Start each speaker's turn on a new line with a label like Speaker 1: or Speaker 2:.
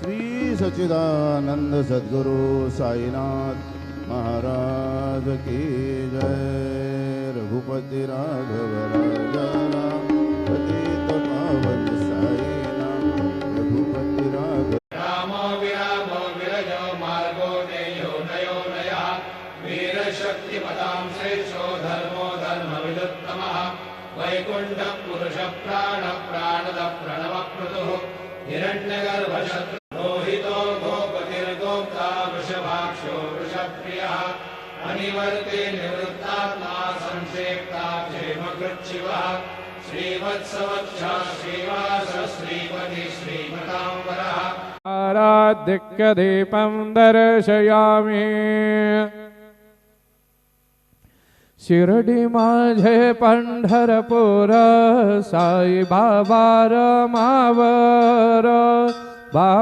Speaker 1: श्री सच्चिदानंद सद्गुरु साईनाथ महाराज की जय। रघुपति राघव राजा राम पतित पावन साईनाथ रघुपति राघव।
Speaker 2: रामो विरामो विरजो मार्गो देयो नयो नयः वीरशक्तिपदां श्रेष्ठो धर्मो धर्मविदुत्तमः वैकुण्ठः पुरुषः प्राणः प्राणद प्रणवक्रतुः हिरण्यगर्भशत्रु रोहितो गोपतिर्गोप्ता वृषभाक्षो वृषप्रियः अनिवर्ते निवृत्तात्मा संक्षेप्ता क्षेमकृच्छिवः श्रीवत्सवक्षः श्रीवास श्रीपति श्रीमताम्बरः
Speaker 3: आराध्यदीपं दर्शयामि शिरडी माझे पंढरपूर साई बाबा रमावर बाबा